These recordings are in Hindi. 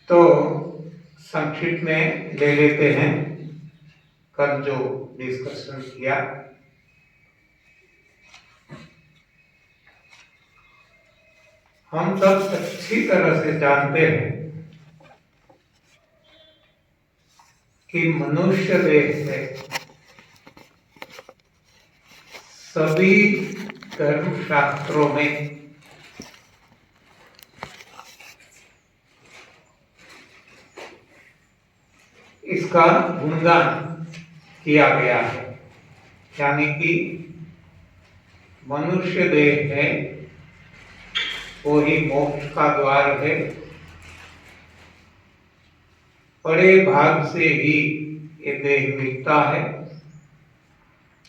तो संक्षिप्त में ले लेते हैं कल जो डिस्कशन किया। हम सब अच्छी तरह से जानते हैं कि मनुष्य देह से सभी धर्म शास्त्रों में इसका गुणगान किया गया है, यानी कि मनुष्य देह है वो ही मोक्ष का द्वार है। बड़े भाग से ही ये देह मिलता है,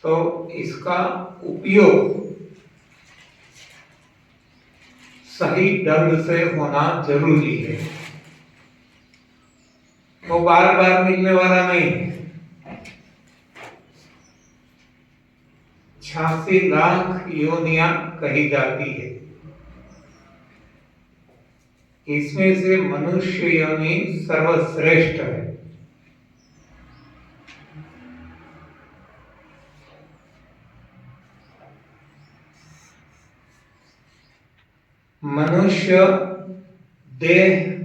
तो इसका उपयोग सही ढंग से होना जरूरी है। वो बार बार मिलने वाला नहीं है। 86 लाख योनियां कही जाती है, इसमें से मनुष्य योनि सर्वश्रेष्ठ है। मनुष्य देह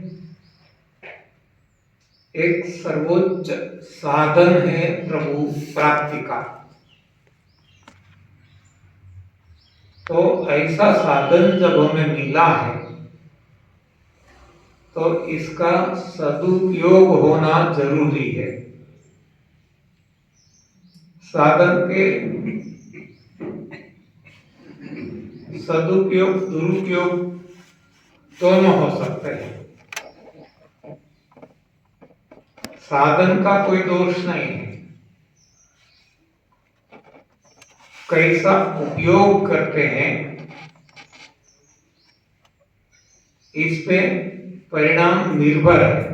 एक सर्वोच्च साधन है प्रभु प्राप्ति का। तो ऐसा साधन जब हमें मिला है तो इसका सदुपयोग होना जरूरी है। साधन के सदुपयोग दुरुपयोग दोनों हो सकते हैं। साधन का कोई दोष नहीं है, कैसा उपयोग करते हैं इस पे परिणाम निर्भर है।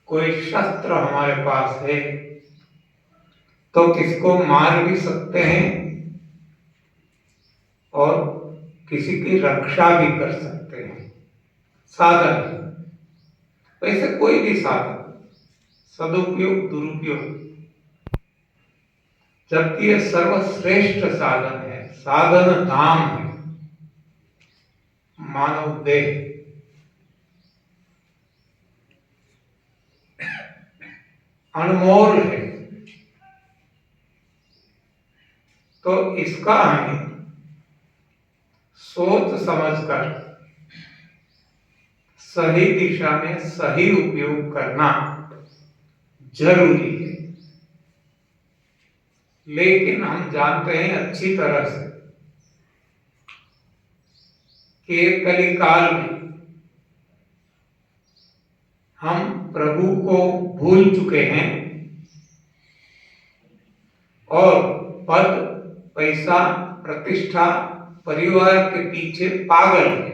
कोई शस्त्र हमारे पास है तो किसको मार भी सकते हैं और किसी की रक्षा भी कर सकते हैं, साधन है। वैसे कोई भी साधन सदुपयोग दुरुपयोग, जबकि यह सर्वश्रेष्ठ साधन है, साधन धाम है मानव देह। अनमोल है, तो इसका हमें सोच समझकर सही दिशा में सही उपयोग करना जरूरी है। लेकिन हम जानते हैं अच्छी तरह से कि कलिकाल में हम प्रभु को भूल चुके हैं और पद पैसा प्रतिष्ठा परिवार के पीछे पागल है,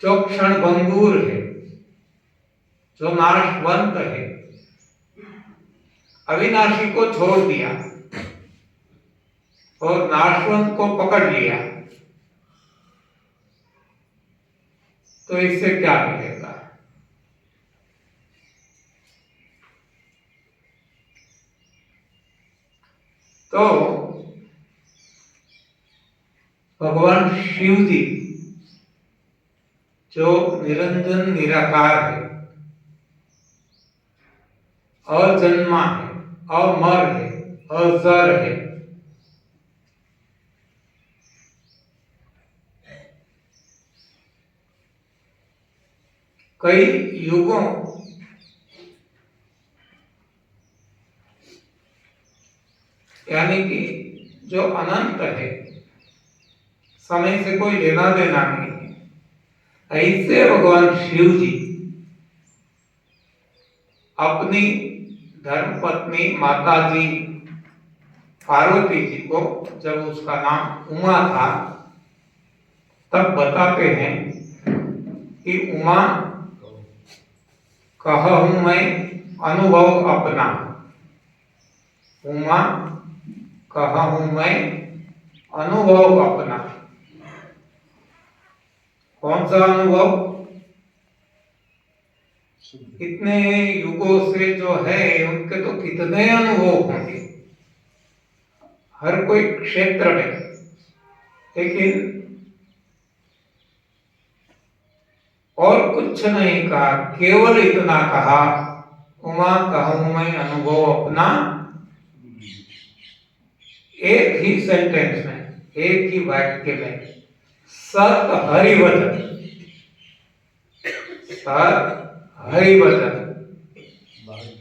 जो क्षण भंगुर है, जो नाशवंत है। अविनाशी को छोड़ दिया और नाशवंत को पकड़ लिया, तो इससे क्या मिलेगा? तो भगवान शिव जी जो निरंजन निराकार है, अजन्मा है, अमर है, अजर है, कई युगों यानी कि जो अनंत है, समय से कोई लेना देना नहीं है, ऐसे भगवान शिव जी अपनी धर्मपत्नी माता जी पार्वती जी को, जब उसका नाम उमा था, तब बताते हैं कि उमा कहूं मैं अनुभव अपना, उमा कहूं मैं अनुभव अपना। कौन सा अनुभव? इतने युगों से जो है उनके तो कितने अनुभव होंगे हर कोई क्षेत्र में, लेकिन और कुछ नहीं कहा, केवल इतना कहा, उमा कहूं मैं अनुभव अपना। एक ही सेंटेंस में, एक ही वाक्य में, सत हरिवचन, सत हरिवचन,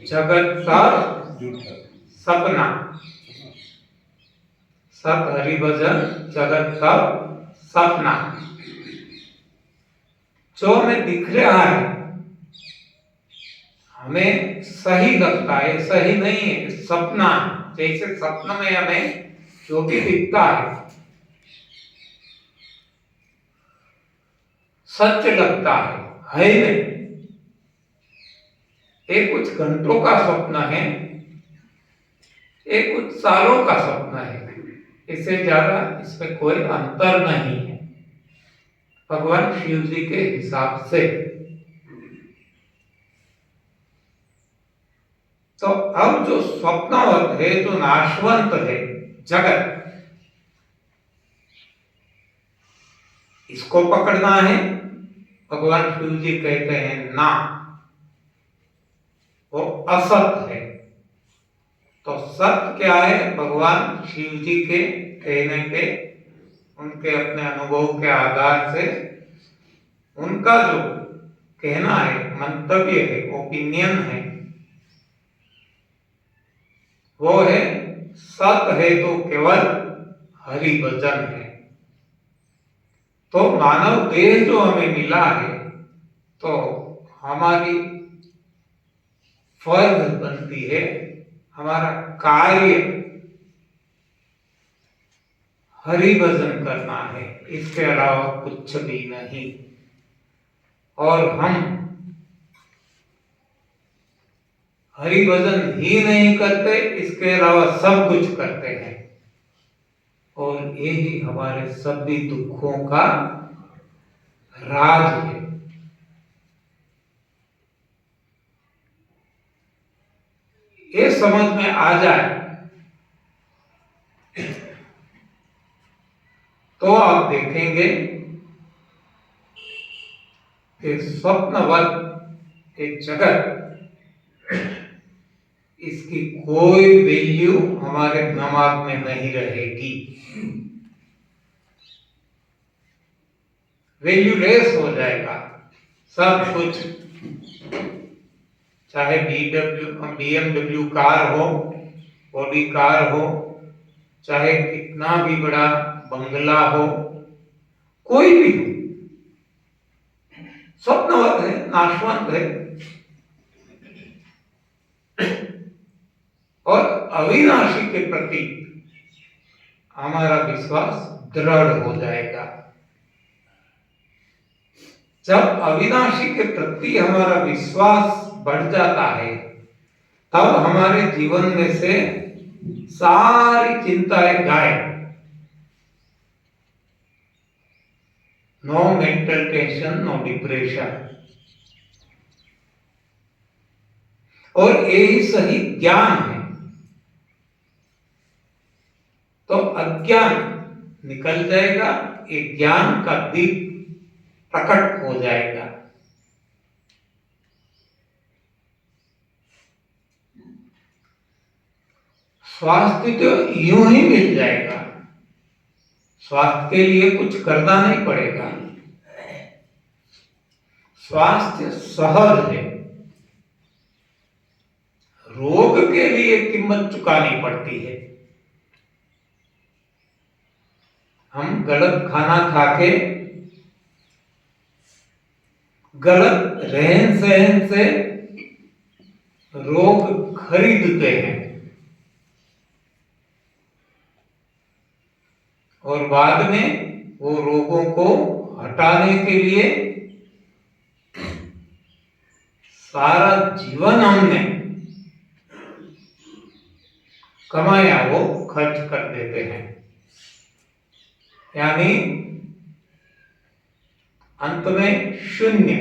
जगत का सपना, सत हरिवचन जगत का सपना। जो हमें दिख रहा है हमें सही लगता है, सही नहीं है, सपना। जैसे सपन में हमें जो भी दिखता है सच लगता है नहीं। एक कुछ घंटों का स्वप्न है, एक कुछ सालों का स्वप्न है, इससे ज्यादा इसमें कोई अंतर नहीं है भगवान शिव जी के हिसाब से। तो अब जो स्वप्नवत है, जो नाशवंत है जगत, इसको पकड़ना है। भगवान शिव जी कहते हैं ना, वो असत है। तो सत्य क्या है? भगवान शिव जी के कहने पे, उनके अपने अनुभव के आधार से उनका जो कहना है, मंतव्य है, ओपिनियन है, वो है सत है तो केवल हरि भजन है। तो मानव देह जो हमें मिला है, तो हमारी फर्ज बनती है, हमारा कार्य हरि भजन करना है, इसके अलावा कुछ भी नहीं। और हम हरि भजन ही नहीं करते, इसके अलावा सब कुछ करते हैं, और यही हमारे सभी दुखों का राज है। ये समझ में आ जाए तो आप देखेंगे कि स्वप्नवत एक जगत, इसकी कोई वैल्यू हमारे दिमाग में नहीं रहेगी, वैल्यूलेस हो जाएगा सब कुछ। चाहे BMW कार हो, ऑडी कार हो, चाहे कितना भी बड़ा बंगला हो, कोई भी हो, स्वप्नवत है, नाशवंत है, और अविनाशी के प्रति हमारा विश्वास दृढ़ हो जाएगा। जब अविनाशी के प्रति हमारा विश्वास बढ़ जाता है, तब हमारे जीवन में से सारी चिंताएं गायब। No mental tension, no depression. और यही सही ज्ञान है। तो अज्ञान निकल जाएगा, एक ज्ञान का दीप प्रकट हो जाएगा। स्वास्थ्य तो यूं ही मिल जाएगा, स्वास्थ्य के लिए कुछ करना नहीं पड़ेगा, स्वास्थ्य सहज है। रोग के लिए कीमत चुकानी पड़ती है। हम गलत खाना खाके, गलत रहन सहन से रोग खरीदते हैं, और बाद में वो रोगों को हटाने के लिए सारा जीवन हमने कमाया वो खर्च कर देते हैं। यानी अंत में शून्य,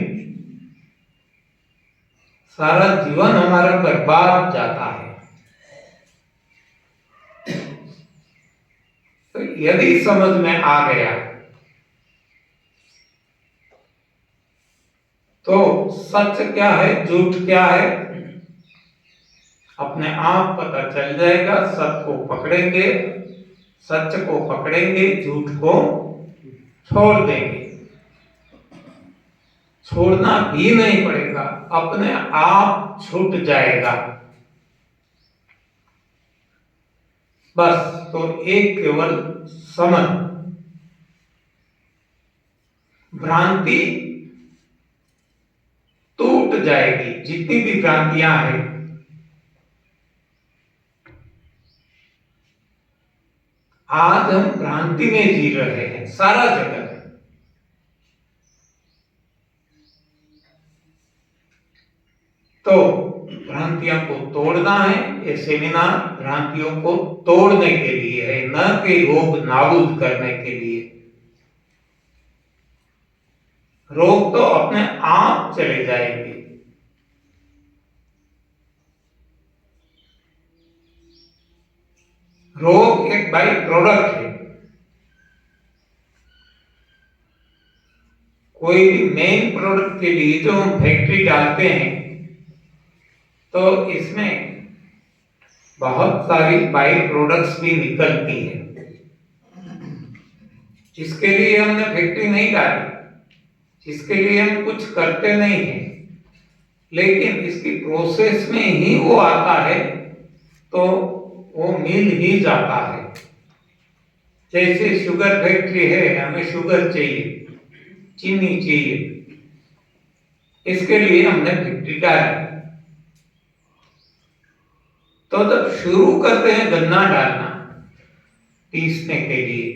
सारा जीवन हमारा बर्बाद जाता है। तो यदि समझ में आ गया तो सच क्या है, झूठ क्या है, अपने आप पता चल जाएगा। सत्य को पकड़ेंगे, सच को पकड़ेंगे, झूठ को छोड़ देंगे। छोड़ना भी नहीं पड़ेगा, अपने आप छूट जाएगा। बस तो एक केवल समझ, भ्रांति टूट जाएगी। जितनी भी भ्रांतियां हैं, आज हम भ्रांति में जी रहे हैं, सारा जगत। तो भ्रांतियों को तोड़ना है। ये सेमिनार भ्रांतियों को तोड़ने के लिए है, न कि रोग नाबूद करने के लिए। रोग तो अपने आप चले जाएंगे। रोग एक बाई प्रोडक्ट है। कोई भी मेन प्रोडक्ट के लिए जो हम फैक्ट्री डालते हैं, तो इसमें बहुत सारी बाई प्रोडक्ट्स भी निकलती है। जिसके लिए हमने फैक्ट्री नहीं डाली, जिसके लिए हम कुछ करते नहीं है, लेकिन इसकी प्रोसेस में ही वो आता है, तो वो मिल ही जाता है। जैसे शुगर फैक्ट्री है, हमें शुगर चाहिए, चीनी चाहिए, इसके लिए हमने फैक्ट्री डाली। तो जब शुरू करते हैं गन्ना डालना पीसने के लिए,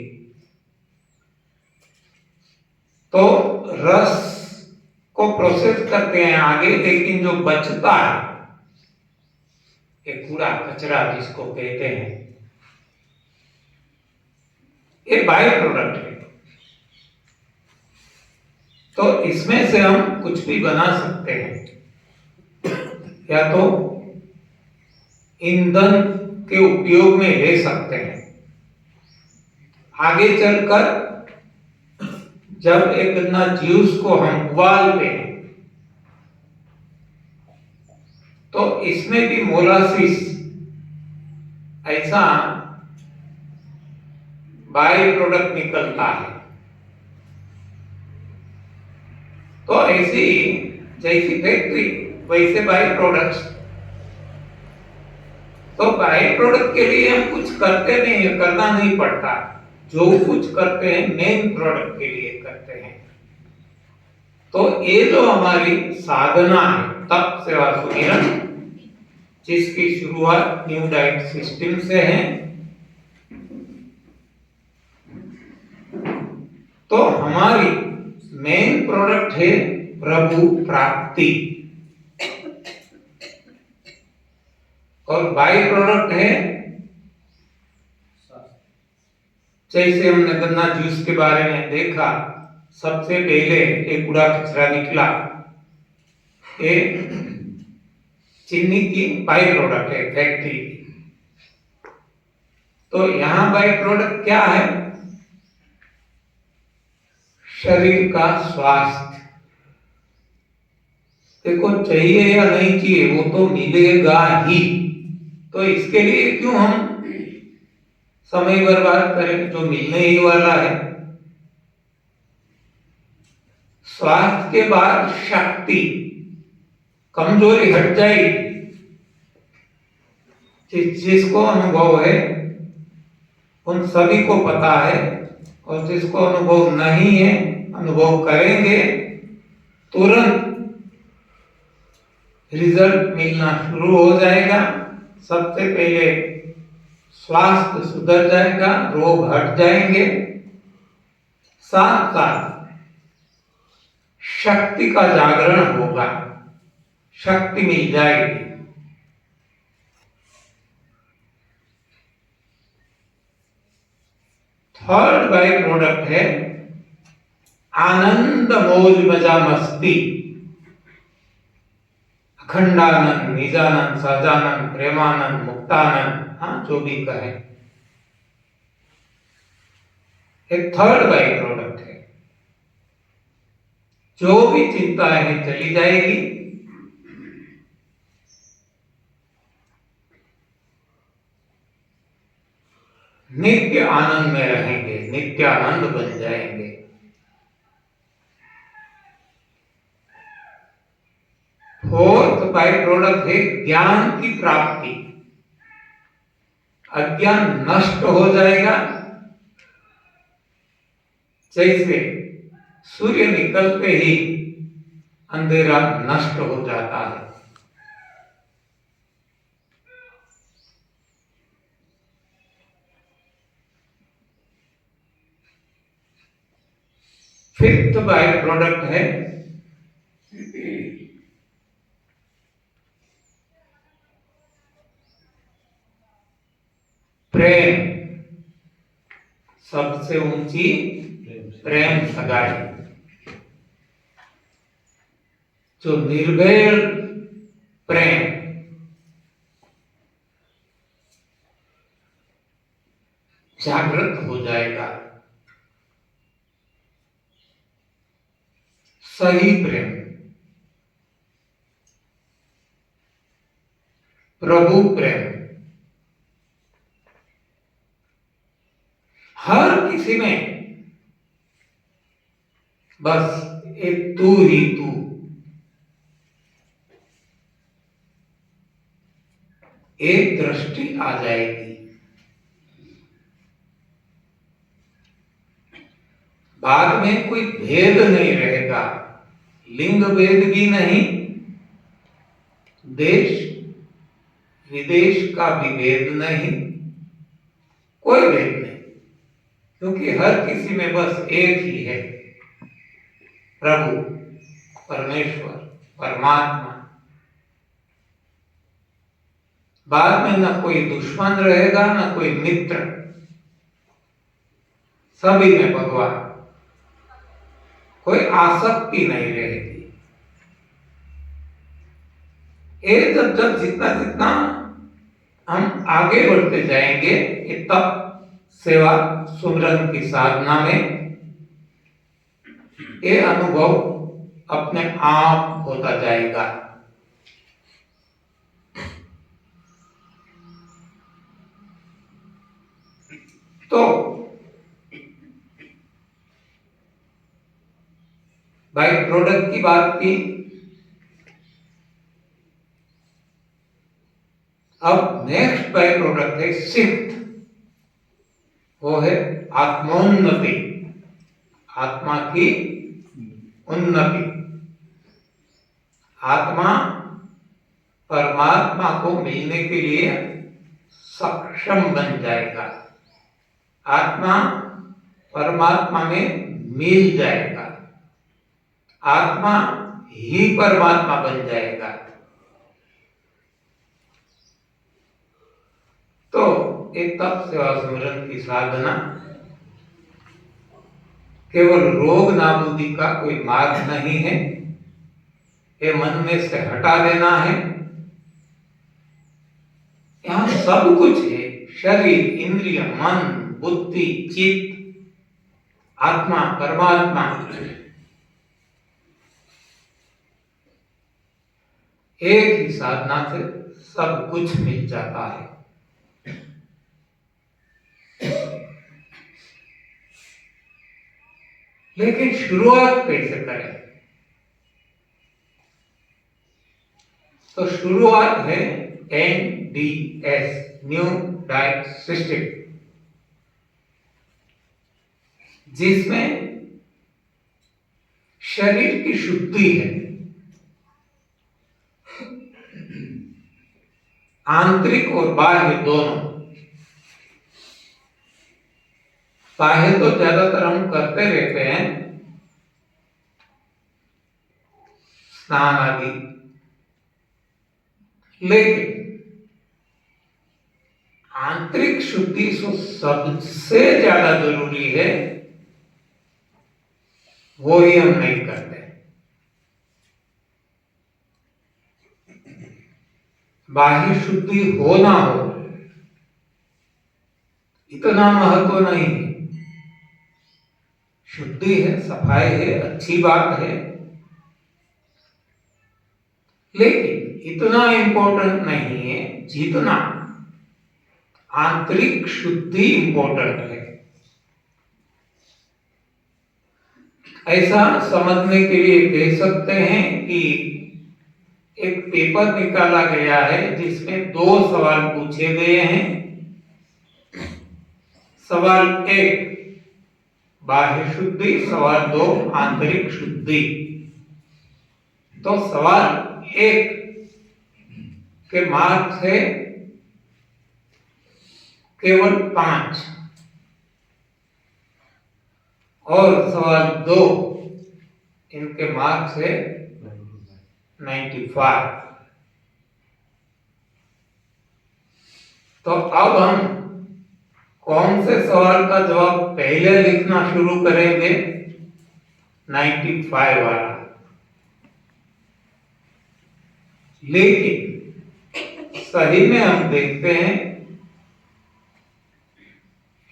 तो रस को प्रोसेस करते हैं आगे, लेकिन जो बचता है, ये कूड़ा कचरा जिसको कहते हैं, ये बाय प्रोडक्ट है। तो इसमें से हम कुछ भी बना सकते हैं, या तो ईंधन के उपयोग में ले सकते हैं। आगे चलकर जब एक गन्ना जूस को हम उबालते हैं, तो इसमें भी मोलासिस ऐसा बाय प्रोडक्ट निकलता है। तो ऐसी जैसी फैक्ट्री वैसे बाय प्रोडक्ट्स। तो बाय प्रोडक्ट के लिए हम कुछ करते नहीं है, करना नहीं पड़ता। जो कुछ करते हैं मेन प्रोडक्ट के लिए करते हैं। तो ये जो हमारी साधना है, तप सेवा सुमिरन, जिसकी शुरुआत न्यू डाइट सिस्टम से है, तो हमारी मेन प्रोडक्ट है प्रभु प्राप्ति, और बाय प्रोडक्ट है, जैसे हमने गन्ना जूस के बारे में देखा, सबसे पहले एक कूड़ा कचरा निकला, ये चीनी की बाय प्रोडक्ट है फैक्ट्री की। तो यहां बाय प्रोडक्ट क्या है? शरीर का स्वास्थ्य। देखो, चाहिए या नहीं चाहिए, वो तो मिलेगा ही। तो इसके लिए क्यों हम समय बर्बाद करें जो मिलने ही वाला है। स्वास्थ्य के बाद शक्ति, कमजोरी हट जाएगी। जिसको अनुभव है उन सभी को पता है, और जिसको अनुभव नहीं है, अनुभव करेंगे, तुरंत रिजल्ट मिलना शुरू हो जाएगा। सबसे पहले स्वास्थ्य सुधर जाएगा, रोग हट जाएंगे, साथ साथ शक्ति का जागरण होगा, शक्ति मिल जाएगी। थर्ड बाई प्रोडक्ट है आनंद, मौज, मजा, मस्ती, अखंडानंद, निजानंद, सहजानंद, प्रेमानंद, मुक्तानंद, हाँ जो भी कहे, एक थर्ड बाई प्रोडक्ट है। जो भी चिंताएं हैं चली जाएगी, नित्य आनंद में रहेंगे, नित्य आनंद बन जाएंगे। फोर्थ बाई प्रोडक्ट है ज्ञान की प्राप्ति। अज्ञान नष्ट हो जाएगा, जैसे सूर्य निकलते ही अंधेरा नष्ट हो जाता है। फिफ्थ बाई प्रोडक्ट है प्रेम, सबसे ऊंची प्रेम सगाई, जो निर्भय प्रेम, जागृत हो जाएगा। सही प्रेम, प्रभु प्रेम, हर किसी में बस एक तू ही तू, एक दृष्टि आ जाएगी। बाद में कोई भेद नहीं रहेगा, लिंग भेद भी नहीं, देश विदेश का भी भेद नहीं, कोई भेद नहीं, क्योंकि हर किसी में बस एक ही है, प्रभु, परमेश्वर, परमात्मा। बाद में न कोई दुश्मन रहेगा, न कोई मित्र, सभी में भगवान, कोई आसक्ति नहीं रहेगी। ये जब जब जितना जितना हम आगे बढ़ते जाएंगे, ये तप, सेवा, सुमरन की साधना में ये अनुभव अपने आप होता जाएगा। तो बाई प्रोडक्ट की बात की, अब नेक्स्ट बाई प्रोडक्ट है सिफ्थ, वो है आत्मोन्नति, आत्मा की उन्नति। आत्मा परमात्मा को मिलने के लिए सक्षम बन जाएगा, आत्मा परमात्मा में मिल जाएगा, आत्मा ही परमात्मा बन जाएगा। तो एक तप, सेवा, सुमरन की साधना केवल रोग नाबूदी का कोई मार्ग नहीं है, ये मन में से हटा देना है। यहाँ सब कुछ है, शरीर, इंद्रिय, मन, बुद्धि, चित्त, आत्मा, परमात्मा, एक ही साधना से सब कुछ मिल जाता है। लेकिन शुरुआत कैसे करें? तो शुरुआत है NDS, न्यू डाइट सिस्टम, जिसमें शरीर की शुद्धि है, आंतरिक और बाह्य दोनों। बाह्य तो ज्यादातर हम करते रहते हैं, स्नान आदि, लेकिन आंतरिक शुद्धि जो सबसे ज्यादा जरूरी है, वो ही हम नहीं करते। बाह्य शुद्धि हो ना हो इतना महत्व नहीं है। शुद्धि है, सफाई है, अच्छी बात है, लेकिन इतना इंपॉर्टेंट नहीं है जितना आंतरिक शुद्धि इंपॉर्टेंट है। ऐसा समझने के लिए कह सकते हैं कि एक पेपर निकाला गया है जिसमें 2 सवाल पूछे गए हैं। सवाल 1 बाह्य शुद्धि, सवाल 2 आंतरिक शुद्धि। तो सवाल 1 के मार्क्स है केवल 5 और सवाल 2 इनके मार्क्स है 95। तो अब हम कौन से सवाल का जवाब पहले लिखना शुरू करेंगे? 95 वाला। लेकिन सही में हम देखते हैं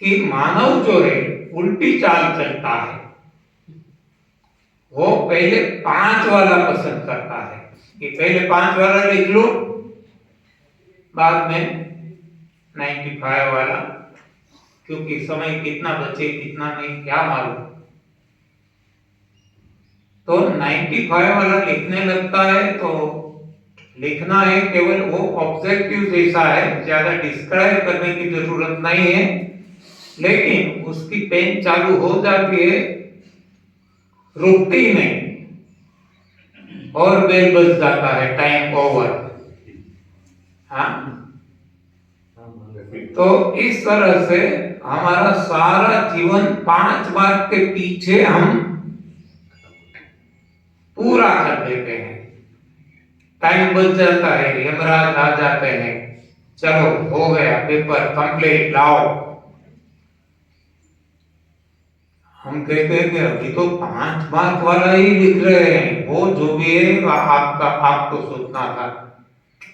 कि मानव जो है उल्टी चाल चलता है। वो पहले 5 वाला पसंद करता है कि पहले 5 वाला लिख लो, बाद में 95 वाला, क्योंकि समय कितना बचे कितना नहीं क्या मालूम। तो 95 वाला लिखने लगता है तो लिखना है, केवल वो ऑब्जेक्टिव जैसा है, ज्यादा डिस्क्राइब करने की जरूरत नहीं है। लेकिन उसकी पेन चालू हो जाती है, रुकती नहीं और बेल बज जाता है, टाइम ओवर। हाँ, तो इस तरह से हमारा सारा जीवन 5 मार्क के पीछे हम पूरा कर देते हैं। टाइम बच जाता है, यमराज आ जाते हैं, चलो हो गया पेपर कंप्लीट, लाओ। हम कहते हैं कि अभी तो 5 मार्क वाला ही लिख रहे हैं, वो जो भी है आपका आपको सोचना था,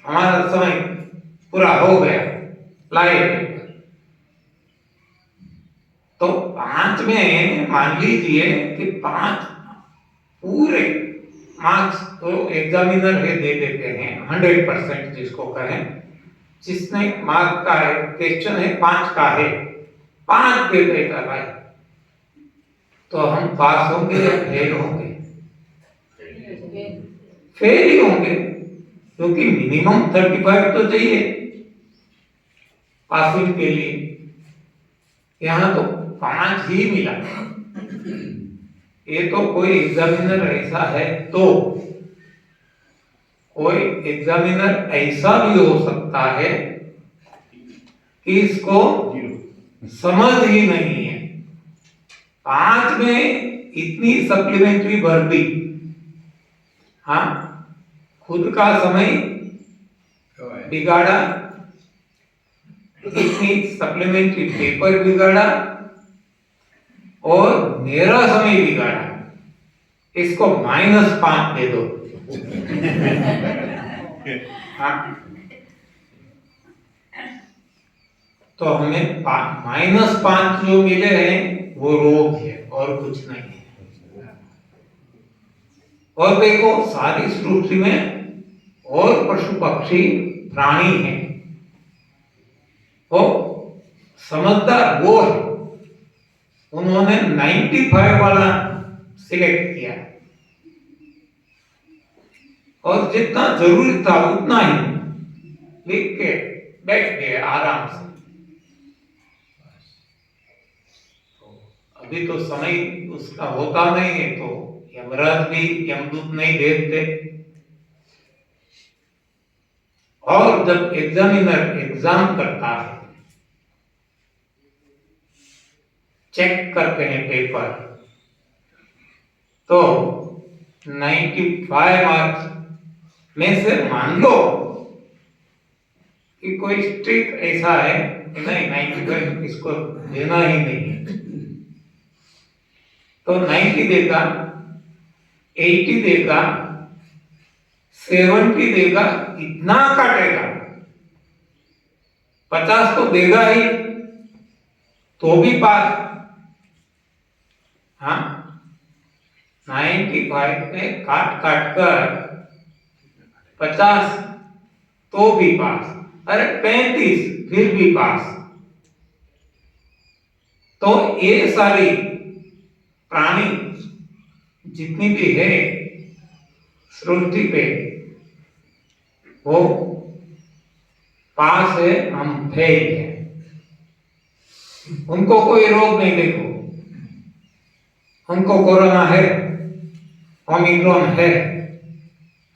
हमारा समय पूरा हो गया, लाए पेपर। तो 5 में मान लीजिए कि 5 पूरे मार्क्स तो एग्जामिनर है दे देते हैं, 100% जिसको कहें, जिसने मार्क का है, क्वेश्चन है 5 का है, 5 दे देता भाई, तो हम पास होंगे या फेल होंगे? फेल ही होंगे, क्योंकि मिनिमम 35 तो चाहिए पासिंग के लिए। यहाँ तो 5 ही मिला। ये तो कोई एग्जामिनर ऐसा है, तो कोई एग्जामिनर ऐसा भी हो सकता है कि इसको समझ ही नहीं है, 5 में इतनी सप्लीमेंट्री भर दी, हाँ, खुद का समय बिगाड़ा, इतनी सप्लीमेंट्री पेपर बिगाड़ा और मेरा समय बिगाड़ा, इसको -5 दे दो। हाँ, तो हमें -5 जो मिले हैं वो रोग है और कुछ नहीं है। और देखो सारी सृष्टि में और पशु पक्षी प्राणी हैं, वो समझदार वो है, उन्होंने 95 वाला सिलेक्ट किया और जितना जरूरी था उतना ही लिख के बैठ गए आराम से। अभी तो समय उसका होता नहीं है, तो यमराज भी यमदूत नहीं भेजते। और जब एग्जामिनर एग्जाम करता है, चेक करते हैं पेपर, तो 95 मार्क्स में से मान लो कि कोई स्ट्रिक्ट ऐसा है कि नहीं 95 इसको देना ही नहीं है, तो 90 देगा, 80 देगा, 70 देगा, इतना काटेगा, 50 तो देगा ही, तो भी पास। हाँ, 95 में काट काट कर 50 तो भी पास, अरे 35 फिर भी पास। तो ये सारी प्राणी जितनी भी है सृष्टि पे वो पास है, हम फेल है। उनको कोई रोग नहीं, देखो उनको कोरोना है, ओमिक्रॉन है,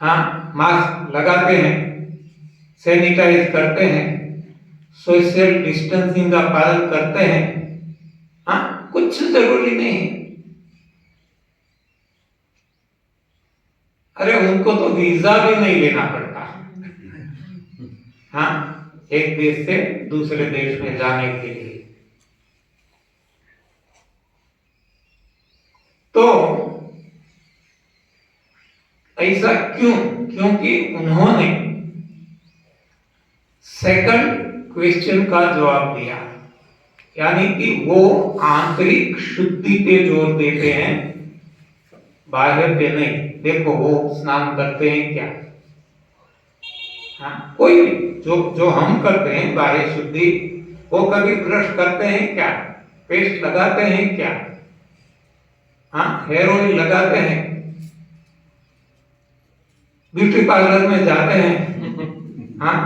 हाँ मास्क लगाते हैं, सैनिटाइज करते हैं, सोशल डिस्टेंसिंग का पालन करते हैं, हाँ कुछ जरूरी नहीं है। अरे उनको तो वीजा भी नहीं लेना पड़ता, हाँ एक देश से दूसरे देश में जाने के लिए। तो ऐसा क्यों? क्योंकि उन्होंने सेकंड क्वेश्चन का जवाब दिया, यानी कि वो आंतरिक शुद्धि पे जोर देते हैं, बाहर पे नहीं। देखो वो स्नान करते हैं क्या? हाँ कोई नहीं, जो हम करते हैं बाह्य शुद्धि, वो कभी ब्रश करते हैं क्या? पेस्ट लगाते हैं क्या? हाँ हेयर ऑयल लगाते हैं, ब्यूटी पार्लर में जाते हैं, हाँ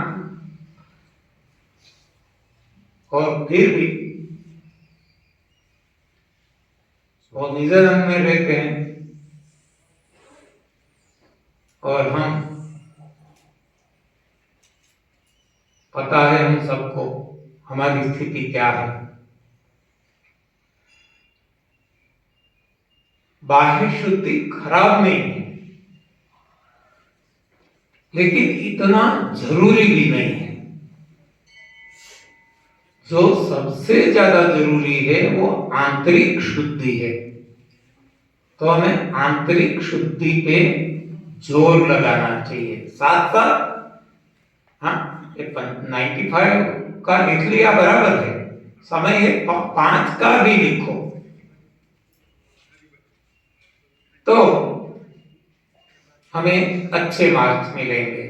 और फिर भी वो निज रंग में रहते हैं। और हम, पता है हम सबको हमारी स्थिति क्या है। बाह्य शुद्धि खराब नहीं है, लेकिन इतना जरूरी भी नहीं है। जो सबसे ज्यादा जरूरी है वो आंतरिक शुद्धि है। तो हमें आंतरिक शुद्धि पे जोर लगाना चाहिए। साथ साथ हाँ 95 का लिख लिया बराबर है, समय है 5 का भी लिखो, तो हमें अच्छे मार्क्स मिलेंगे।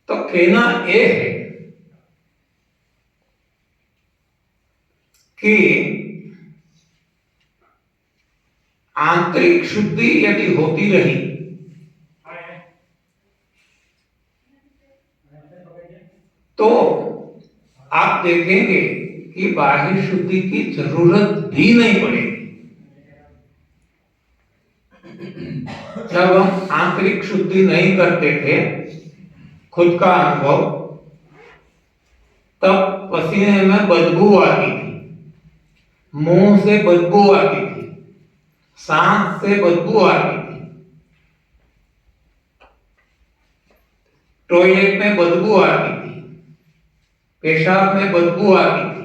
तो कहना यह है कि आंतरिक शुद्धि यदि होती रही तो आप देखेंगे कि बाह्य शुद्धि की जरूरत भी नहीं पड़ेगी। जब हम आंतरिक शुद्धि नहीं करते थे, खुद का अनुभव, तब पसीने में बदबू आती थी, मुंह से बदबू आती थी, सांस से बदबू आती थी, टॉयलेट में बदबू आती थी, पेशाब में बदबू आती थी।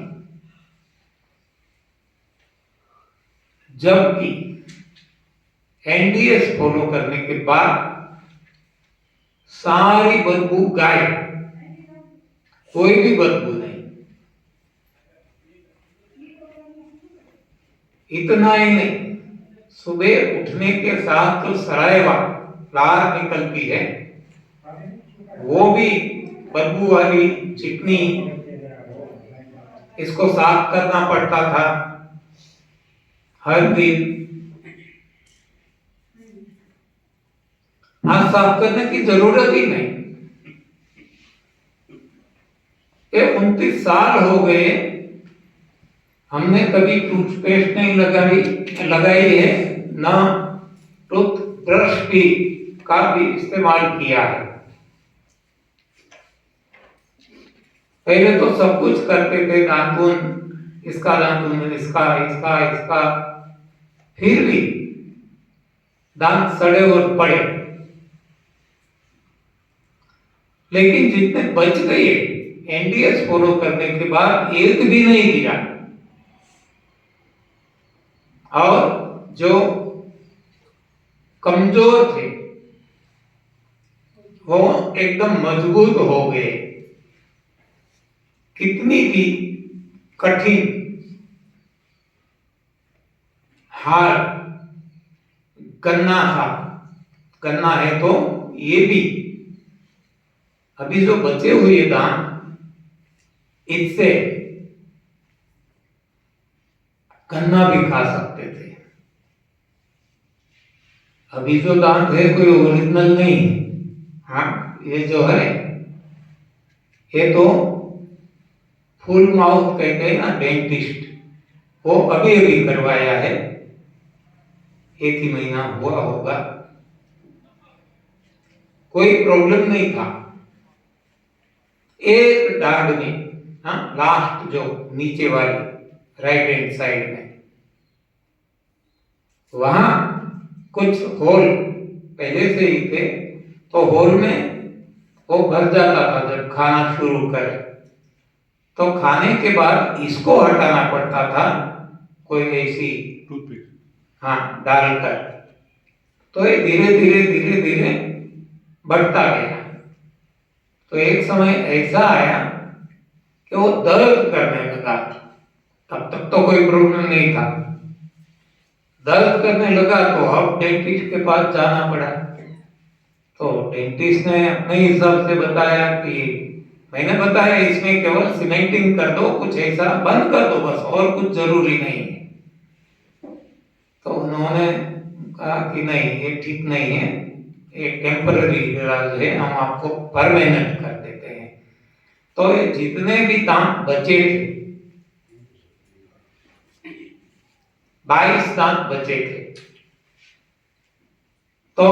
जबकि एनडीएस फॉलो करने के बाद सारी बदबू गायब, कोई भी बदबू नहीं। इतना ही नहीं, सुबह उठने के साथ जो सरायवा लार निकलती है वो भी बदबू वाली, चिकनी, इसको साफ करना पड़ता था हर दिन। आज साफ करने की जरूरत ही नहीं। ये 29 साल हो गए, हमने कभी टूथपेस्ट नहीं लगाई है, ना टूथ ब्रश भी का भी इस्तेमाल किया है। पहले तो सब कुछ करते थे, दातुन, इसका दातुन, इसका इसका इसका, फिर भी दांत सड़े और पड़े। लेकिन जितने बच गए एनडीएस फॉलो करने के बाद एक भी नहीं गिरा, और जो कमजोर थे वो एकदम मजबूत हो गए। कितनी भी कठिन हार गन्ना था, गन्ना है तो ये भी अभी जो बचे हुए दान, इससे गन्ना भी खा सकते थे। अभी जो दांत है कोई ओरिजिनल नहीं है। हाँ, ये जो है ये तो फुल माउथ कहते हैं ना डेंटिस्ट, वो अभी अभी करवाया है, एक ही महीना हुआ होगा, कोई प्रॉब्लम नहीं था। एक दांत में, हाँ, लास्ट जो नीचे वाली राइट हैंड साइड में, वहां कुछ होल पहले से ही थे, तो होल में वो भर जाता था जब खाना शुरू करे, तो खाने के बाद इसको हटाना पड़ता था कोई ऐसी टूथपिक, हाँ, डालकर। तो ये धीरे धीरे धीरे धीरे बढ़ता गया। तो एक समय ऐसा आया कि वो दर्द करने लगा। तब तक तो कोई प्रॉब्लम नहीं था, दर्द करने लगा तो अब डेंटिस्ट के पास जाना पड़ा। तो डेंटिस्ट ने अपने हिसाब से बताया कि मैंने बताया इसमें केवल सीमेंटिंग कर दो, कुछ ऐसा बंद कर दो बस, और कुछ जरूरी नहीं है। तो उन्होंने कहा कि नहीं, ये ठीक नहीं है, एक टेम्पररी इलाज है, हम आपको परमानेंट कर देते हैं। तो ये जितने भी दांत बचे थे, 22 दांत बचे थे, तो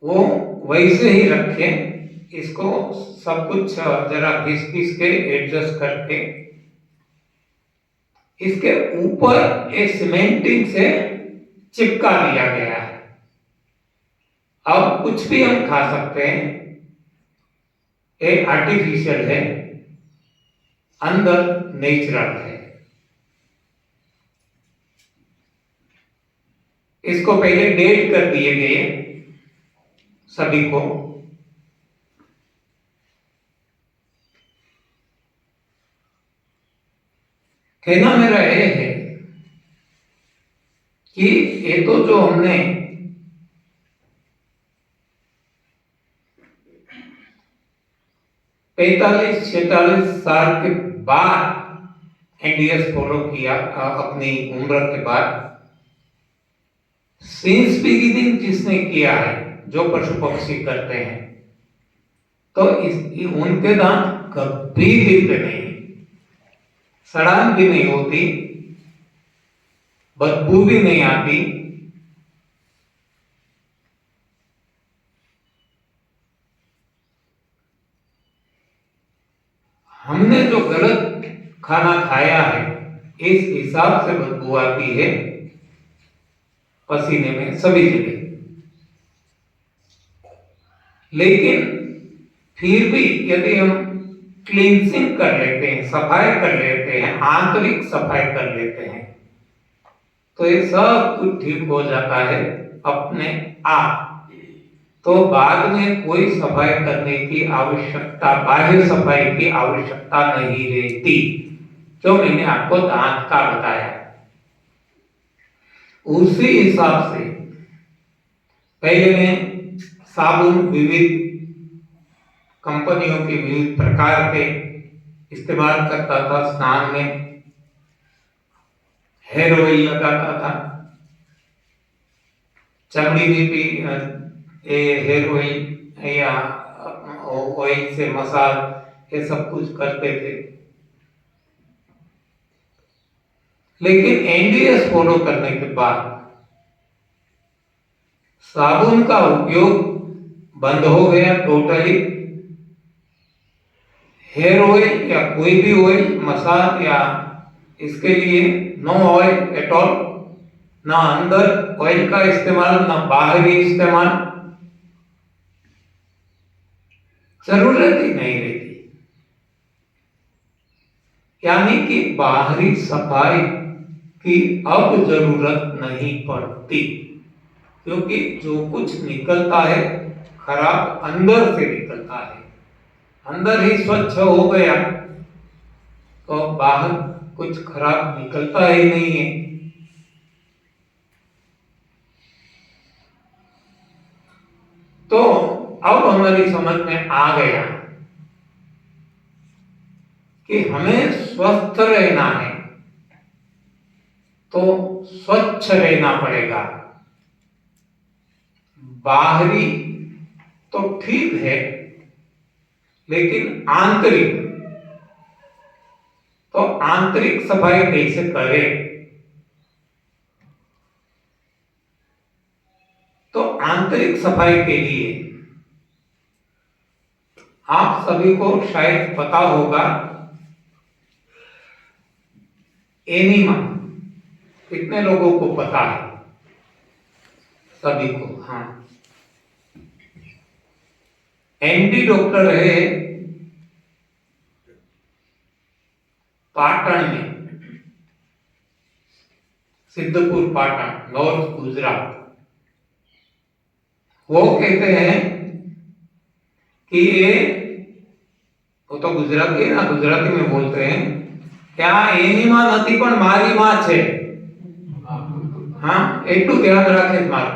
वो वैसे ही रखे, इसको सब कुछ जरा घिस घिस के एडजस्ट करके इसके ऊपर एक सीमेंटिंग से चिपका दिया गया है। अब कुछ भी हम खा सकते हैं, ये आर्टिफिशियल है, अंदर नेचुरल है। इसको पहले डेट कर दिए गए सभी को, कहना मेरा यह है कि ये तो जो हमने पैतालीस 46 साल के बाद एनडीएस फॉलो किया, अपनी उम्र के बाद, सिंस बिगिनिंग जिसने किया है, जो पशु पक्षी करते हैं, तो उनके दांत कभी गिरते नहीं, सड़ान भी नहीं होती, बदबू भी नहीं आती। हमने जो गलत खाना खाया है, इस हिसाब से बदबू आती है पसीने में सभी जगह। लेकिन फिर भी यदि हम क्लींसिंग कर लेते हैं, सफाई कर लेते हैं, आंतरिक सफाई कर लेते हैं, तो ये सब कुछ ठीक हो जाता है अपने आप। तो बाद में कोई सफाई करने की आवश्यकता, बाह्य सफाई की आवश्यकता नहीं रहती, जो मैंने आपको दांत का बताया। उसी हिसाब से पहले मैं साबुन विविध कंपनियों के विविध प्रकार के इस्तेमाल करता था, स्नान में हेयर ऑयल लगाता था, चमड़ी में भी हेयर ऑयल या ऑयल से मसाज, ये सब कुछ करते थे। लेकिन एनडीएस फॉलो करने के बाद साबुन का उपयोग बंद हो गया टोटली। हेयर ऑयल या कोई भी ऑयल, मसाज या इसके लिए नो ऑयल एट ऑल, ना अंदर ऑयल का इस्तेमाल, ना बाहरी इस्तेमाल। जरूरत ही नहीं रहती। यानी कि बाहरी सफाई की अब जरूरत नहीं पड़ती, क्योंकि जो कुछ निकलता है खराब अंदर से निकलता है। अंदर ही स्वच्छ हो गया तो बाहर कुछ खराब निकलता ही नहीं है। तो अब हमारी समझ में आ गया कि हमें स्वस्थ रहना है तो स्वच्छ रहना पड़ेगा। बाहरी तो ठीक है, लेकिन आंतरिक, तो आंतरिक सफाई कैसे करें? तो आंतरिक सफाई के लिए आप सभी को शायद पता होगा, एनीमा। कितने लोगों को पता है? सभी को। हाँ, एमडी डॉक्टर है पाटण में, सिद्धपुर पाटण, नॉर्थ गुजरात। वो कहते हैं कि ये, वो तो गुजराती है ना, गुजराती में बोलते हैं क्या एनीमा નથી પણ મારી માં છે। हाँ, એટલું ध्यान रखे मारो।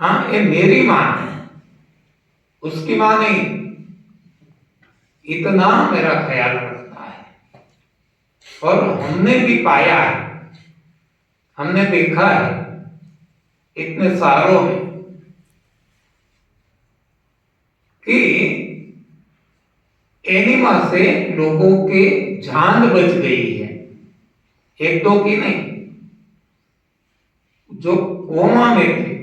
हाँ, ये मेरी माँ है, उसकी माँ नहीं। इतना मेरा ख्याल रखता है। और हमने भी पाया है, हमने देखा है इतने सालों में कि एनीमा से लोगों के जान बच गई है। एक दो की नहीं, जो कोमा में थे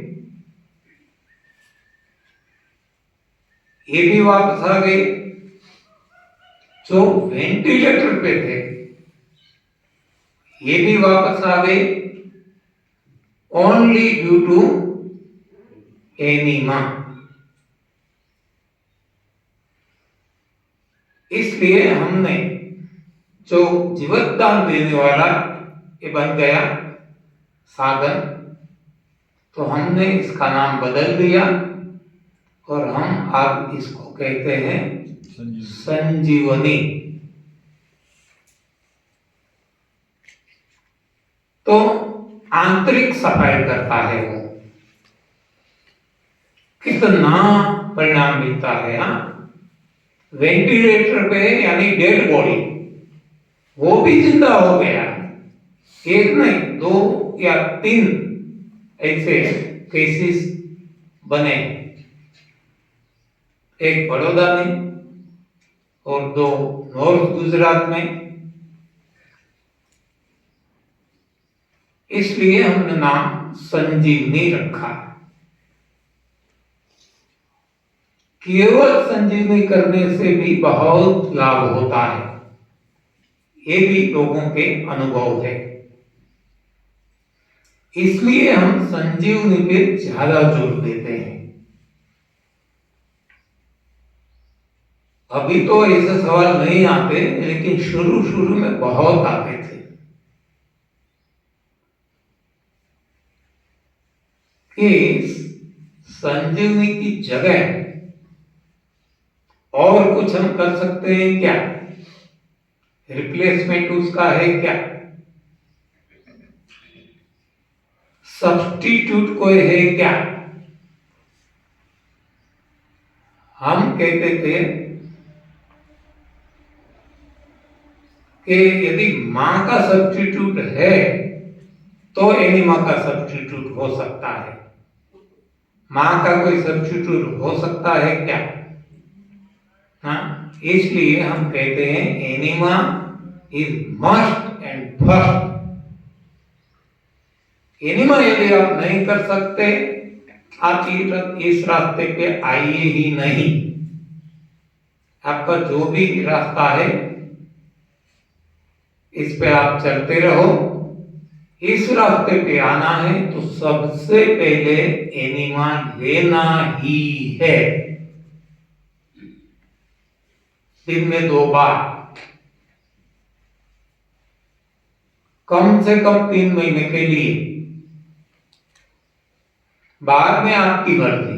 ये भी वापस आ गए, जो वेंटिलेटर पे थे ये भी वापस आ गए, ओनली ड्यू टू एनीमा। इसलिए हमने जो जीवतदान देने वाला ये बन गया साधन, तो हमने इसका नाम बदल दिया और हम अब इसको कहते हैं संजीवनी। तो आंतरिक सफाई करता है वो, कितना परिणाम मिलता है। हाँ, वेंटिलेटर पे यानी डेड बॉडी, वो भी जिंदा हो गया। एक नहीं, 2 या 3 ऐसे केसेस बने, एक बड़ौदा में और 2 नॉर्थ गुजरात में। इसलिए हमने नाम संजीवनी रखा। केवल संजीवनी करने से भी बहुत लाभ होता है, ये भी लोगों के अनुभव है। इसलिए हम संजीवनी पे ज्यादा जोर देते हैं। अभी तो ऐसे सवाल नहीं आते, लेकिन शुरू शुरू में बहुत आते थे कि संजीवनी की जगह और कुछ हम कर सकते हैं क्या? रिप्लेसमेंट उसका है क्या? सब्स्टिट्यूट कोई है क्या? हम कहते थे कि यदि मां का सब्स्टिट्यूट है तो एनीमा का सब्स्टिट्यूट हो सकता है। मां का कोई सब्स्टिट्यूट हो सकता है क्या? हाँ, इसलिए हम कहते हैं enema is must and first. Enema यदि आप नहीं कर सकते, आप इस रास्ते पे आइए ही नहीं। आपका जो भी रास्ता है इस पे आप चलते रहो। इस रास्ते पे आना है तो सबसे पहले एनीमा लेना ही है। दिन में 2 बार, कम से कम 3 महीने के लिए। बाद में आपकी मर्जी।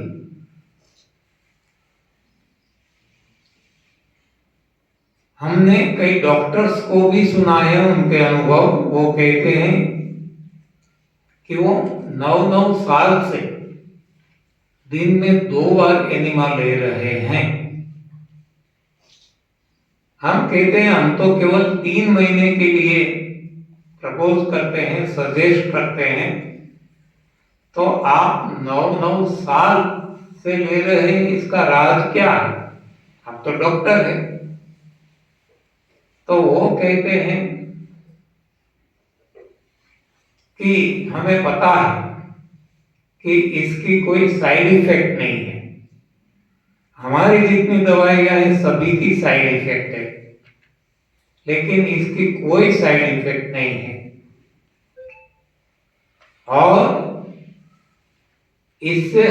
हमने कई डॉक्टर्स को भी सुना है उनके अनुभव। वो कहते हैं कि वो 9-9 साल से दिन में 2 बार एनिमा ले रहे हैं। हम कहते हैं हम तो केवल 3 महीने के लिए प्रपोज करते हैं, सजेस्ट करते हैं, तो आप 9-9 साल से ले रहे हैं, इसका राज क्या है? आप तो डॉक्टर हैं। तो वो कहते हैं कि हमें पता है कि इसकी कोई साइड इफेक्ट नहीं है। हमारी जितनी दवाइयां हैं सभी की साइड इफेक्ट है, लेकिन इसकी कोई साइड इफेक्ट नहीं है। और इससे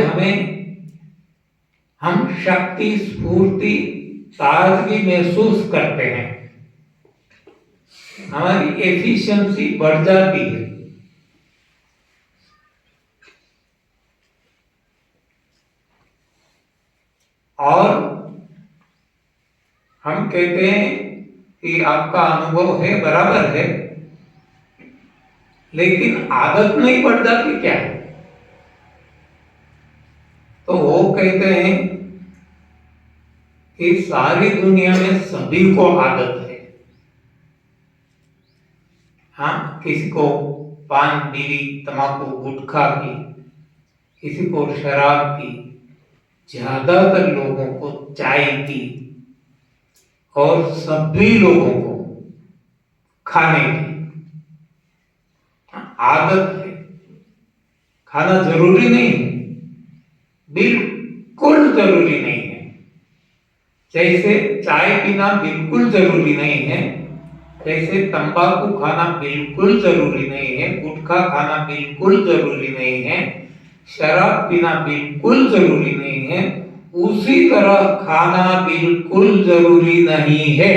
हम शक्ति, स्फूर्ति, ताजगी महसूस करते हैं। हमारी एफिशिएंसी बढ़ जाती है। और हम कहते हैं कि आपका अनुभव है, बराबर है, लेकिन आदत नहीं पड़ जाती क्या? तो वो कहते हैं कि सारी दुनिया में सभी को आदत है। हाँ, किसी को पान, बीड़ी, तंबाकू, गुटखा की, किसी को शराब की, ज्यादातर लोगों को चाय की, और सभी लोगों को खाने की आदत है। खाना जरूरी नहीं है, बिल्कुल जरूरी नहीं है। जैसे चाय पीना बिल्कुल जरूरी नहीं है, जैसे तंबाकू खाना बिल्कुल जरूरी नहीं है, गुटखा खाना बिल्कुल जरूरी नहीं है, शराब पीना बिल्कुल जरूरी नहीं है, उसी तरह खाना बिल्कुल जरूरी नहीं है।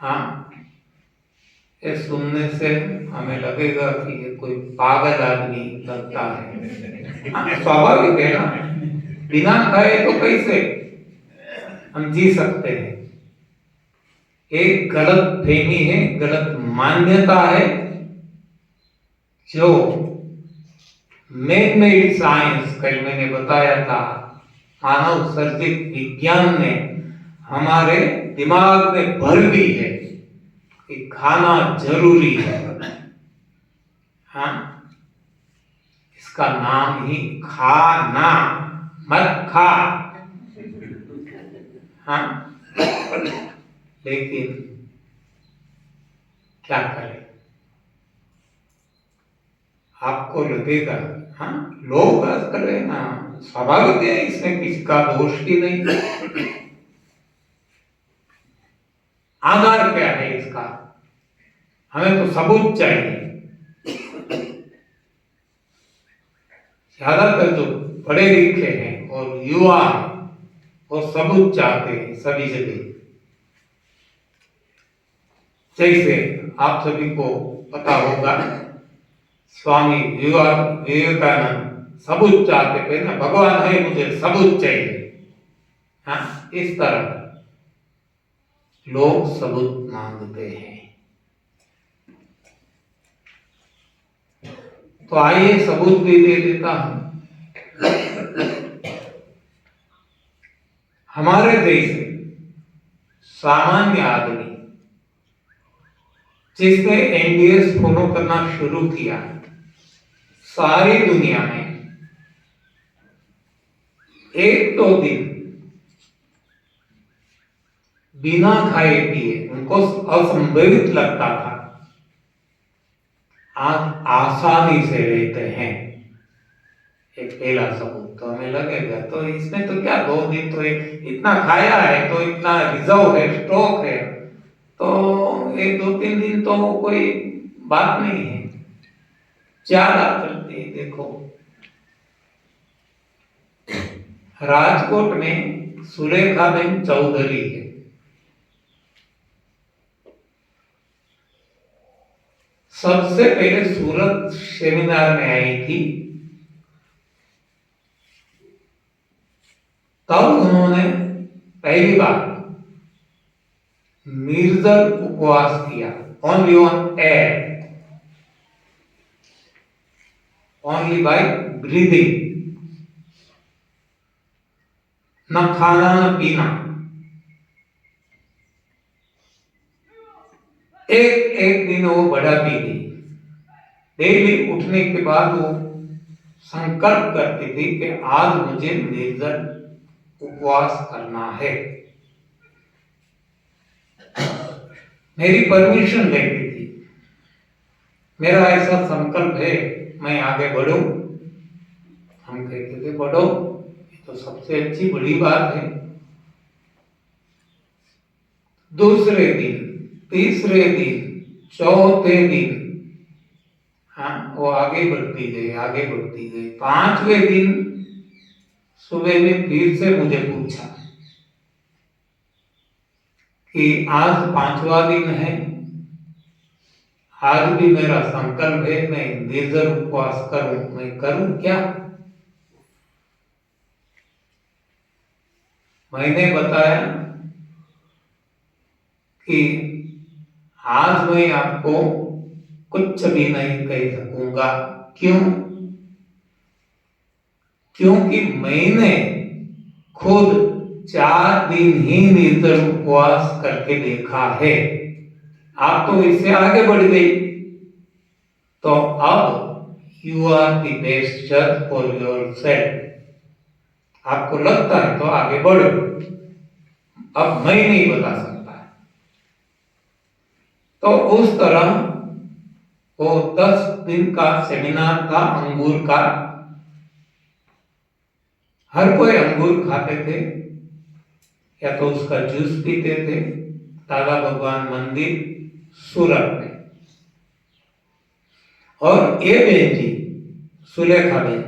हाँ, ये सुनने से हमें लगेगा कि ये कोई पागल आदमी लगता है। हाँ, स्वाभाविक है ना, बिना खाए तो कैसे हम जी सकते हैं? एक गलत फहमी है, गलत मान्यता है, जो मैन मेड साइंस, कल मैंने बताया था, मानव सर्जित विज्ञान ने हमारे दिमाग में भर दी है कि खाना जरूरी है। हाँ, इसका नाम ही खाना, मत खा। हाँ, लेकिन क्या करें? आपको लगेगा, हाँ, लोग कर रहे हैं ना, स्वाभाविक है, इसमें किसी का दोष भी नहीं। आधार क्या है इसका? हमें तो सबूत चाहिए। ज्यादातर जो पढ़े लिखे हैं और युवा हैं, वो सबूत चाहते हैं सभी जगह। जैसे आप सभी को पता होगा, स्वामी विवेकानंद सबूत चाहते थे ना, भगवान है, मुझे सबूत चाहिए। हाँ, इस तरह लोग सबूत मांगते हैं। तो आइए सबूत भी दे देता हूं। हमारे देश में सामान्य आदमी जिसने एनडीएस फॉलो करना शुरू किया, सारी दुनिया में 1-2 दिन बिना खाए पिए उनको असंभवित लगता था, आज आसानी से रहते हैं। एक पहला सबूत तो हमें लगेगा, तो इसमें तो क्या, 2 दिन तो इतना खाया है, तो इतना रिजर्व है, स्टॉक है, तो 1-2-3 दिन तो कोई बात नहीं है। ज्यादा करते देखो, राजकोट में सुरेखाबेन चौधरी है। सबसे पहले सूरत सेमिनार में आई थी, तब उन्होंने पहली बार निर्जल उपवास किया, only on air, only by breathing, न खाना न पीना। एक दिन वो बड़ा पी गई। डेली उठने के बाद वो संकल्प करती थी कि आज मुझे निर्जल उपवास करना है। मेरी परमिशन लेती थी, मेरा ऐसा संकल्प है, मैं आगे बढ़ूं। हम कहते थे बढ़ो, ये तो सबसे अच्छी बड़ी बात है। दूसरे दिन, तीसरे दिन, चौथे दिन, हाँ, वो आगे बढ़ती गई, आगे बढ़ती गई। पांचवें दिन सुबह में फिर से मुझे पूछा कि आज पांचवा दिन है, आज भी मेरा संकल्प है मैं निर्जल उपवास करूं, मैं करूं क्या? मैंने बताया कि आज मैं आपको कुछ भी नहीं कह सकूंगा। क्यों? क्योंकि मैंने खुद 4 दिन ही निर्जल उपवास करके देखा है। आप तो इससे आगे बढ़ गई, तो अब यू आर द बेस्ट जज फॉर योरसेल्फ। आपको लगता है तो आगे बढ़ो, अब मैं नहीं बता सकता। तो उस तरह वो 10 दिन का सेमिनार था अंगूर का। हर कोई अंगूर खाते थे या तो उसका जूस पीते थे। दादा भगवान मंदिर सूरत में, और ये बहन जी सुलेखा बहन,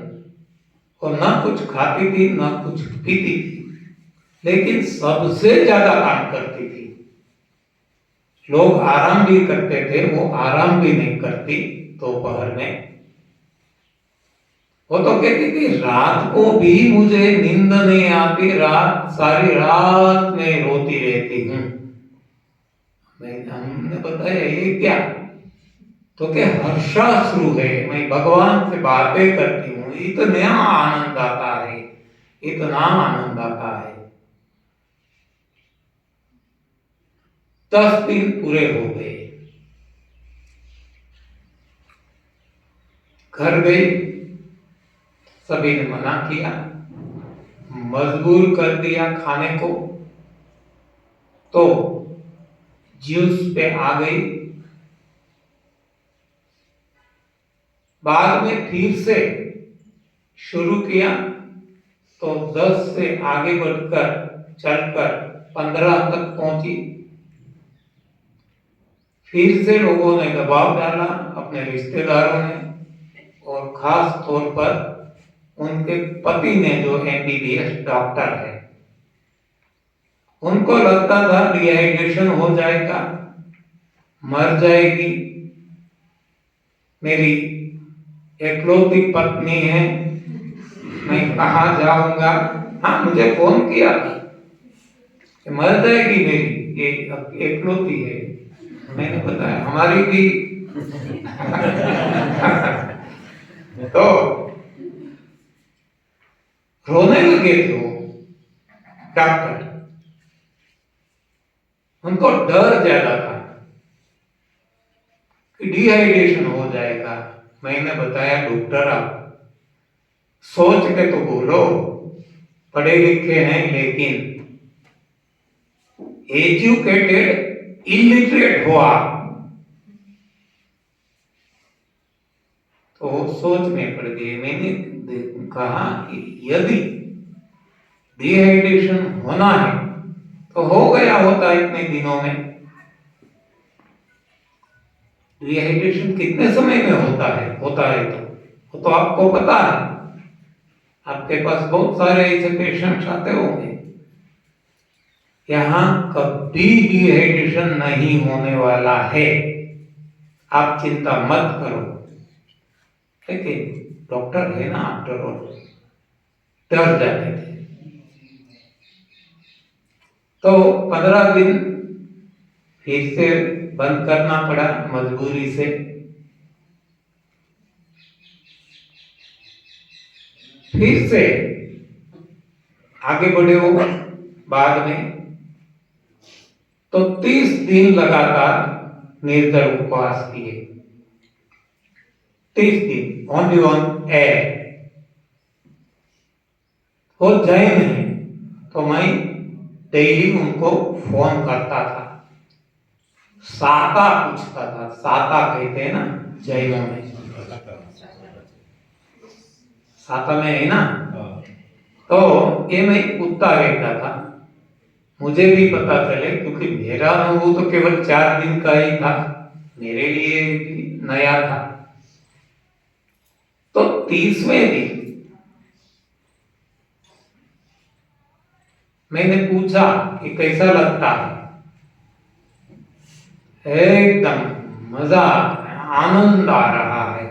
वो ना कुछ खाती थी ना कुछ पीती थी, लेकिन सबसे ज्यादा काम करती थी। लोग आराम भी करते थे, वो आराम भी नहीं करती। दोपहर में वो तो कहती थी रात को भी मुझे नींद नहीं आती, रात सारी रात में रोती रहती हूँ। हमने बताया ये क्या? तो क्या हर्षाश्रु है, मैं भगवान से बातें करती हूँ, इतना आनंद आता है, इतना आनंद आता है। 10 दिन पूरे हो गए, घर गई, सभी ने मना किया, मजबूर कर दिया खाने को, तो जूस पे आ गई। बाद में फिर से शुरू किया, तो 10 से आगे बढ़कर चलकर 15 तक पहुंची। फिर से लोगों ने दबाव डाला, अपने रिश्तेदारों ने, और खास तौर पर उनके पति ने जो MBBS डॉक्टर है, उनको लगता था डिहाइड्रेशन हो जाएगा, मर जाएगी, मेरी एकलौती पत्नी है, मैं कहाँ जाऊंगा। हाँ, मुझे फोन किया कि मर जाएगी मेरी, ये एकलौती है। मैंने बताया हमारी भी तो रोने लगे थे वो डॉक्टर, उनको डर ज्यादा था कि डिहाइड्रेशन हो जाएगा। मैंने बताया डॉक्टर आप सोच के तो बोलो, पढ़े लिखे हैं लेकिन एजुकेटेड इलिटरेट हो आप, तो सोच में पड़ गए। मैंने कहा कि यदि डिहाइड्रेशन होना है तो हो गया होता इतने दिनों में। डिहाइड्रेशन कितने समय में होता है तो वो तो आपको पता है। आपके पास बहुत सारे ऐसे पेशेंट्स आते होंगे। यहाँ कभी डिहाइड्रेशन नहीं होने वाला है, आप चिंता मत करो। लेकिन डॉक्टर है ना, आफ्टर ऑल डर जाते थे। तो 15 दिन फिर से बंद करना पड़ा मजबूरी से। फिर से आगे बढ़े वो बाद में, तो 30 दिन लगातार निर्जल उपवास किए। 30 दिन ओनली ऑन एयर। हो जाए नहीं तो मैं डेली उनको फोन करता था, साता पूछता था। साता कहते हैं ना जैनों में, साता में है ना, तो ये मैं पूछता रहता था। मुझे भी पता चले, क्योंकि मेरा अनुभव तो केवल 4 दिन का ही था, मेरे लिए भी नया था। तो 30वें दिन मैंने पूछा कि कैसा लगता है। एकदम मजा, आनंद आ रहा है।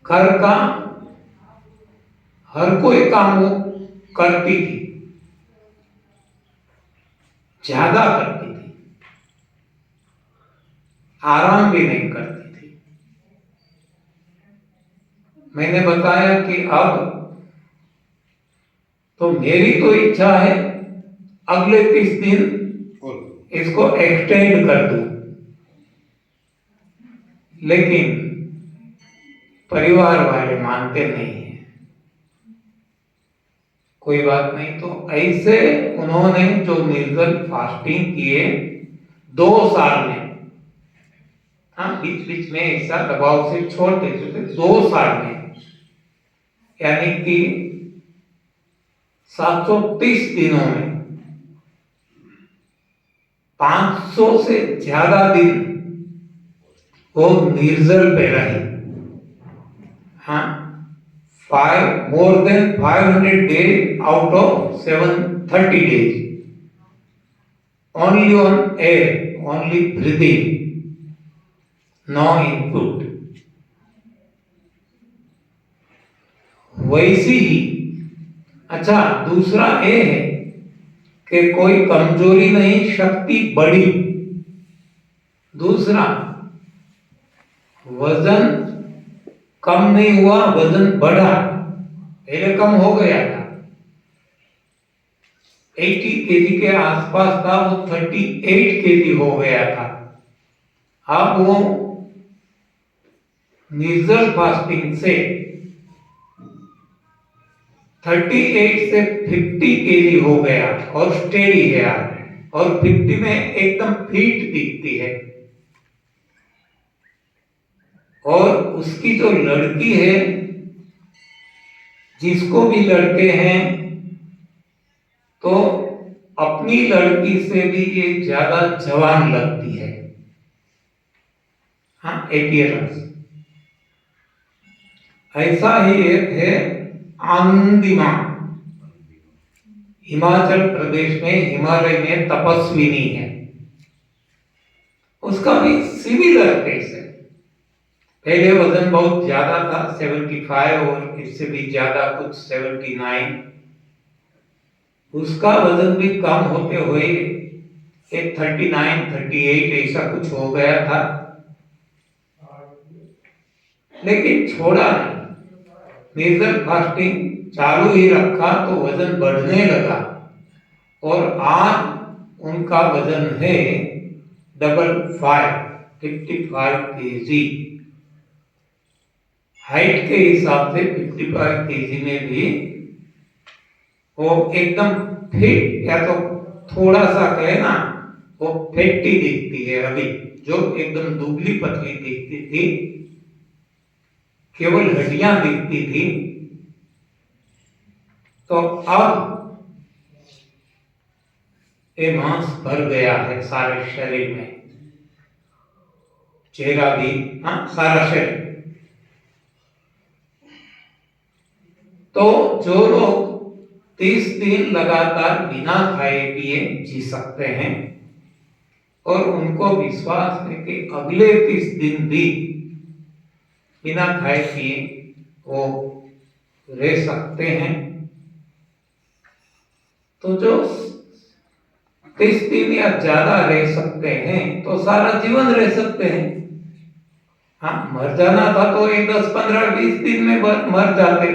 घर का हर कोई काम वो करती थी, ज्यादा करती थी, आराम भी नहीं करती थी। मैंने बताया कि अब तो मेरी तो इच्छा है अगले 30 दिन इसको एक्सटेंड कर दूं, लेकिन परिवार वाले मानते नहीं है। कोई बात नहीं, तो ऐसे उन्होंने जो निर्जल फास्टिंग किए 2 साल में, हाँ बीच बीच में ऐसा दबाव से छोड़ देते थे, 2 साल में यानी कि 730 दिनों में 500 से ज्यादा दिन वो निर्जल पे रहे। हाँ, more than 500 days out of 730 days, only on air, only breathing, no input। वैसी ही अच्छा, दूसरा ये है कि कोई कमजोरी नहीं, शक्ति बढ़ी। दूसरा, वजन कम नहीं हुआ, वजन बढ़ा। पहले कम हो गया था, 80 केजी के आसपास था, वो 38 केजी हो गया था। अब वो निर्जल फास्टिंग से 38 से 50 केजी हो गया और स्टेडी है आप, और 50 में एकदम फिट दिखती है। और उसकी जो लड़की है, जिसको भी लड़के हैं, तो अपनी लड़की से भी ये ज्यादा जवान लगती है। हाँ, अपीयरेंस। ऐसा ही एक है आनंदिमा, हिमाचल प्रदेश में, हिमालय में तपस्विनी है। उसका भी सिमिलर केस है। पहले वजन बहुत ज्यादा था, 75, और इससे भी ज्यादा कुछ 79। उसका वजन भी कम होते हुए एक 39, 38 ऐसा कुछ हो गया था, लेकिन छोड़ा नहीं। निर्जल फास्टिंग चालू ही रखा तो वजन बढ़ने लगा, और आज उनका वजन है 55 केजी। हाइट के हिसाब से 55 केजी में भी वो एकदम फिट, या तो थोड़ा सा कहे ना, वो फैटी दिखती है अभी। जो एकदम दुबली पतली दिखती थी, केवल हड्डियां दिखती थी, तो अब ये मांस भर गया है सारे शरीर में, चेहरा भी, हाँ सारा शरीर। तो जो लोग 30 दिन लगातार बिना खाए पिए जी सकते हैं और उनको विश्वास है कि अगले 30 दिन भी बिना खाए पिए वो रह सकते हैं, तो जो 30 दिन या ज्यादा रह सकते हैं तो सारा जीवन रह सकते हैं। हाँ, मर जाना था तो ये 10, 15, 20 दिन में मर जाते,